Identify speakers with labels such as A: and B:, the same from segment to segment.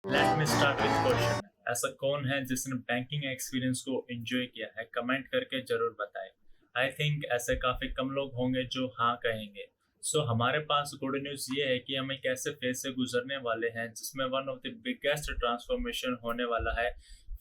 A: Let me start with question. ऐसा कौन है जिसने बैंकिंग एक्सपीरियंस को एंजॉय किया है? कमेंट करके जरूर बताएं। आई थिंक ऐसे काफी कम लोग होंगे जो हाँ कहेंगे। हमारे पास गुड न्यूज़ ये है कि हम एक ऐसे फेज से गुजरने वाले हैं जिसमें one of the biggest transformation होने वाला है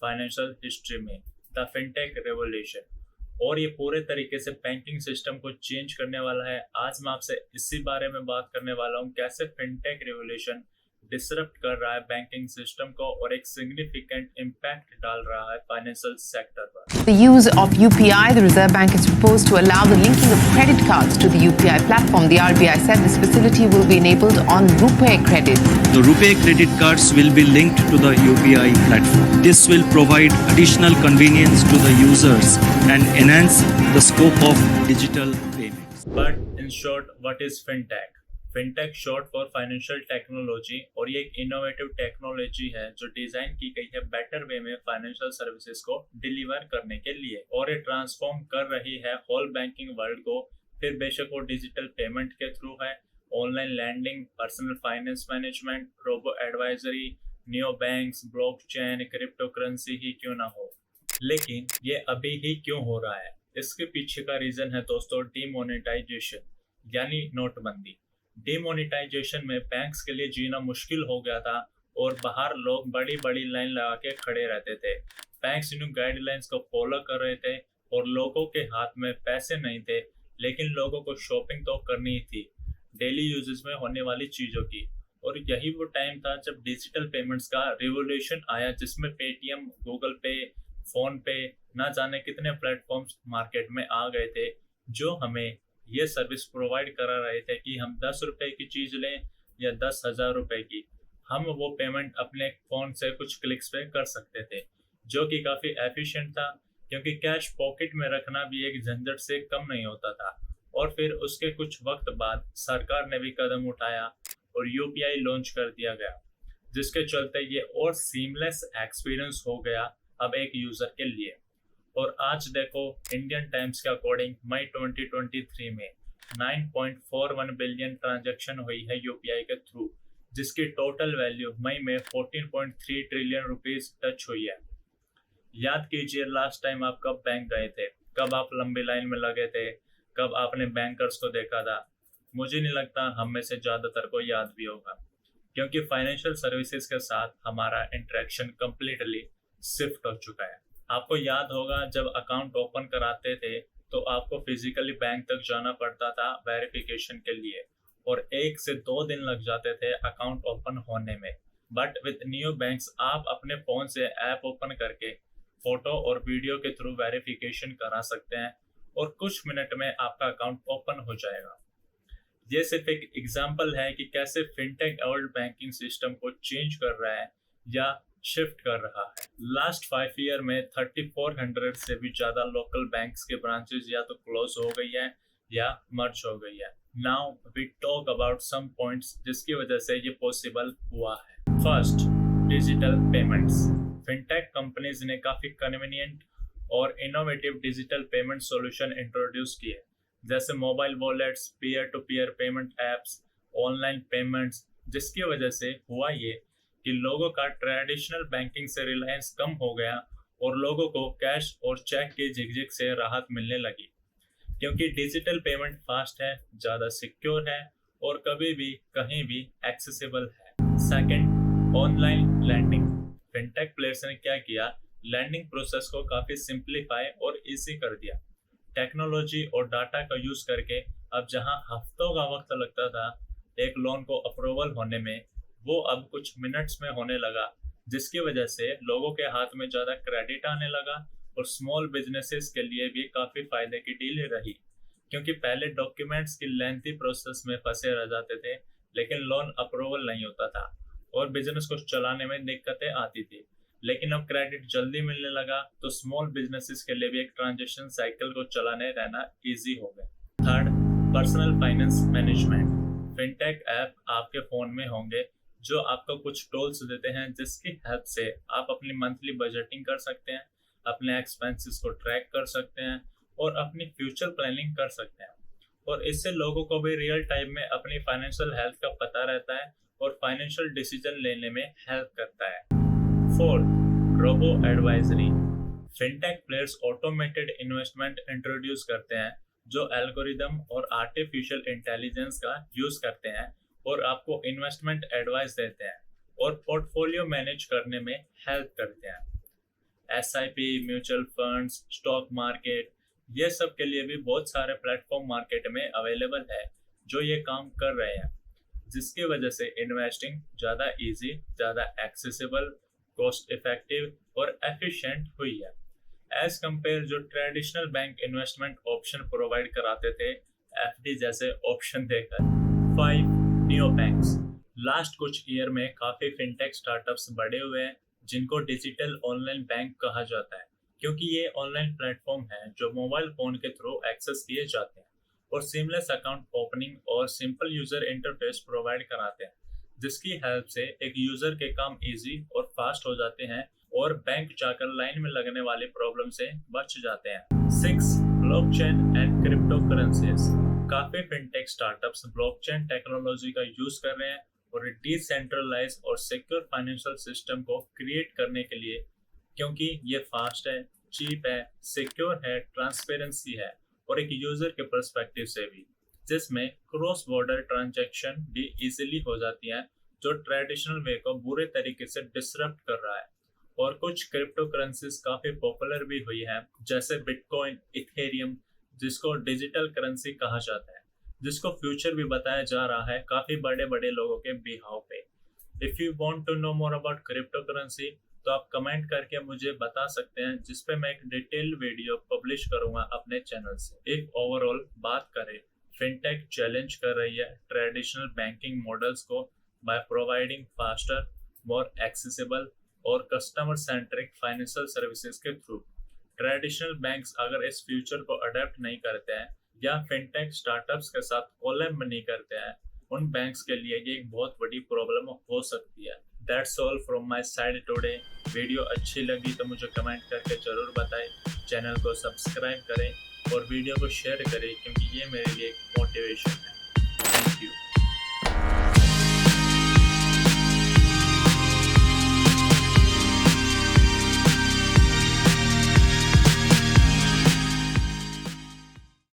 A: फाइनेंशियल हिस्ट्री में, द फिनटेक रेवोल्यूशन। और ये पूरे तरीके से बैंकिंग सिस्टम को चेंज करने वाला है। आज मैं आपसे इसी बारे में बात करने वाला हूँ, कैसे फिनटेक रेवोल्यूशन डिसरप्ट कर रहा है बैंकिंग सिस्टम को और एक सिग्निफिकेंट इम्पैक्ट डाल रहा है फाइनेंशियल सेक्टर पर।
B: The use of UPI, the Reserve Bank has proposed to allow the linking of credit cards to the UPI platform. The RBI said this facility will be enabled on RuPay credits.
C: The RuPay credit cards will be linked to the UPI platform. This will provide additional convenience to the users and enhance the scope of digital payments.
A: But in short, what is fintech? Fintech short for financial technology, और ये एक innovative technology है जो design की गई है better way में financial services को डिलीवर करने के लिए, और ये ट्रांसफॉर्म कर रही है होल बैंकिंग वर्ल्ड को। फिर बेशक वो डिजिटल पेमेंट के थ्रू है, online lending, personal finance management, robo advisory, neo banks, blockchain, crypto currency ही क्यों ना हो। लेकिन ये अभी ही क्यों हो रहा है? इसके पीछे का रीजन है दोस्तों डीमोनेटाइजेशन, यानी नोटबंदी। डिमोनेटाइजेशन में बैंक्स के लिए जीना मुश्किल हो गया था और बाहर लोग बड़ी बड़ी लाइन लगा के खड़े रहते थे। बैंक्स इन गाइडलाइंस को फॉलो कर रहे थे और लोगों के हाथ में पैसे नहीं थे, लेकिन लोगों को शॉपिंग तो करनी ही थी, डेली यूजेस में होने वाली चीज़ों की। और यही वो टाइम था जब डिजिटल पेमेंट्स का रिवोल्यूशन आया, जिसमें पेटीएम, गूगल पे, फोन पे, ना जाने कितने प्लेटफॉर्म्स मार्केट में आ गए थे जो हमें ये सर्विस प्रोवाइड करा रहे थे कि हम 10 रुपए की चीज़ लें या 10,000 रुपए की, हम वो पेमेंट अपने फ़ोन से कुछ क्लिक्स पे कर सकते थे, जो कि काफ़ी एफिशिएंट था, क्योंकि कैश पॉकेट में रखना भी एक झंझट से कम नहीं होता था। और फिर उसके कुछ वक्त बाद सरकार ने भी कदम उठाया और यूपीआई लॉन्च कर दिया गया, जिसके चलते ये और सीमलेस एक्सपीरियंस हो गया अब एक यूज़र के लिए। और आज देखो, इंडियन टाइम्स के अकॉर्डिंग मई 2023 में 9.41 बिलियन ट्रांजैक्शन हुई है यूपीआई के थ्रू, जिसकी टोटल वैल्यू मई में 14.3 ट्रिलियन रुपीस टच हुई है। याद कीजिए लास्ट टाइम आप कब बैंक गए थे, कब आप लंबी लाइन में लगे थे, कब आपने बैंकर्स को देखा था। मुझे नहीं लगता हम में से ज़्यादातर को याद भी होगा, क्योंकि फाइनेंशियल सर्विसेज के साथ हमारा इंटरेक्शन कम्प्लीटली शिफ्ट हो चुका है। आपको याद होगा जब अकाउंट ओपन कराते थे तो आपको फिजिकली बैंक तक जाना पड़ता था वेरिफिकेशन के लिए, और 1 से 2 दिन लग जाते थे अकाउंट ओपन होने में। बट विद न्यू बैंक्स आप अपने फ़ोन से ऐप ओपन करके फोटो और वीडियो के थ्रू वेरिफिकेशन करा सकते हैं और कुछ मिनट में आपका अकाउंट ओपन हो जाएगा। ये सिर्फ एक एग्जाम्पल है कि कैसे फिनटेक ओल्ड बैंकिंग सिस्टम को चेंज कर रहा है या शिफ्ट कर रहा है। लास्ट 5 ईयर में 3400 से भी ज़्यादा लोकल बैंक्स के ब्रांचेस या तो क्लोज हो गई है या मर्ज हो गई है। Now we talk about some points जिसकी वजह से ये पॉसिबल हुआ है। First, digital payments. Fintech companies ने काफ़ी कन्वीनियंट और innovative digital payment solution introduce किए, जैसे mobile wallets, peer to peer payment apps, online payments, जिसकी वजह से हुआ ये कि लोगों का ट्रेडिशनल बैंकिंग से रिलायंस कम हो गया और लोगों को कैश और चेक के झिकझिक से राहत मिलने लगी, क्योंकि डिजिटल पेमेंट फास्ट है, ज़्यादा सिक्योर है और कभी भी कहीं भी एक्सेसिबल है। Second, online lending. Fintech players ने क्या किया, लैंडिंग प्रोसेस को काफ़ी सिंप्लीफाई और इजी कर दिया। टेक्नोलॉजी और डाटा का यूज़ करके अब जहां हफ्तों का वक्त लगता था एक लोन को अप्रूवल होने में, वो अब कुछ मिनट्स में होने लगा, जिसकी वजह से लोगों के हाथ में ज़्यादा क्रेडिट आने लगा और स्मॉल बिजनेसेस के लिए भी काफ़ी फायदे की डील रही, क्योंकि पहले डॉक्यूमेंट्स की लेंथी प्रोसेस में फंसे रह जाते थे, लेकिन लोन अप्रूवल नहीं होता था और बिजनेस को चलाने में दिक्कतें आती थी। लेकिन अब क्रेडिट जल्दी मिलने लगा तो स्मॉल बिजनेसेस के लिए भी एक ट्रांजेक्शन साइकिल को चलाने रहना ईजी हो गया। Third, personal finance management. Fintech app आपके फ़ोन में होंगे जो आपको कुछ टूल्स देते हैं, जिसकी हेल्प से आप अपनी मंथली बजटिंग कर सकते हैं, अपने एक्सपेंसेस को ट्रैक कर सकते हैं और अपनी फ्यूचर प्लानिंग कर सकते हैं। और इससे लोगों को भी रियल टाइम में अपनी फाइनेंशियल हेल्थ का पता रहता है और फाइनेंशियल डिसीजन लेने में हेल्प करता है। Fourth, robo advisory. Fintech players automated investment introduce करते हैं जो एल्गोरिदम और आर्टिफिशियल इंटेलिजेंस का यूज करते हैं और आपको इन्वेस्टमेंट एडवाइस देते हैं और पोर्टफोलियो मैनेज करने में हेल्प करते हैं। SIP, mutual funds, stock market, ये सब के लिए भी बहुत सारे प्लेटफॉर्म मार्केट में अवेलेबल है जो ये काम कर रहे हैं, जिसकी वजह से इन्वेस्टिंग ज़्यादा इजी, ज़्यादा एक्सेसिबल, कॉस्ट इफेक्टिव और एफिशिएंट हुई है एज कंपेयर जो traditional bank investment option provide कराते थे FD जैसे ऑप्शन देकर। 5, नियो बैंक्स। लास्ट कुछ ईयर में काफ़ी फिनटेक स्टार्टअप्स बढ़े हुए हैं जिनको डिजिटल ऑनलाइन बैंक कहा जाता है, क्योंकि ये ऑनलाइन प्लेटफॉर्म है जो मोबाइल फ़ोन के थ्रू एक्सेस किए जाते हैं और सीमलेस अकाउंट ओपनिंग और सिंपल यूज़र इंटरफेस प्रोवाइड कराते हैं, जिसकी हेल्प से एक यूज़र के काम इजी और फास्ट हो जाते हैं और बैंक जाकर लाइन में लगने वाली प्रॉब्लम से बच जाते हैं। 6, ब्लॉकचेन एंड क्रिप्टो करेंसीज। काफ़ी फिनटेक स्टार्टअप्स ब्लॉकचेन टेक्नोलॉजी का यूज़ कर रहे हैं और डिसेंट्रलाइज और सिक्योर फाइनेंशियल सिस्टम को क्रिएट करने के लिए, क्योंकि ये फास्ट है, चीप है, सिक्योर है, ट्रांसपेरेंसी है और एक यूजर के पर्सपेक्टिव से भी, जिसमें क्रॉस बॉर्डर ट्रांजैक्शन भी इजीली हो जाती हैं जो ट्रेडिशनल वे को बुरे तरीके से डिसरप्ट कर रहा है। और कुछ क्रिप्टो करेंसीज काफ़ी पॉपुलर भी हुई हैं जैसे बिटकॉइन, इथेरियम, जिसको डिजिटल करेंसी कहा जाता है, जिसको फ्यूचर भी बताया जा रहा है काफ़ी बड़े बड़े लोगों के बिहाव पे। If you want to know more about crypto currency तो आप कमेंट करके मुझे बता सकते हैं, जिस पे मैं एक डिटेल वीडियो पब्लिश करूंगा अपने चैनल से। एक ओवरऑल बात करें, फिनटेक चैलेंज कर रही है ट्रेडिशनल बैंकिंग मॉडल्स को by providing faster, more accessible और कस्टमर सेंट्रिक फाइनेंशियल सर्विसेज के थ्रू। ट्रेडिशनल बैंक्स अगर इस फ्यूचर को अडेप्ट नहीं करते हैं या फिनटेक स्टार्टअप्स के साथ कोलैब नहीं करते हैं, उन बैंक्स के लिए ये एक बहुत बड़ी प्रॉब्लम हो सकती है। That's all from my side today. Video अच्छी लगी तो मुझे कमेंट करके ज़रूर बताएं, चैनल को सब्सक्राइब करें और वीडियो को शेयर करें, क्योंकि ये मेरे लिए एक मोटिवेशन है। Thank you.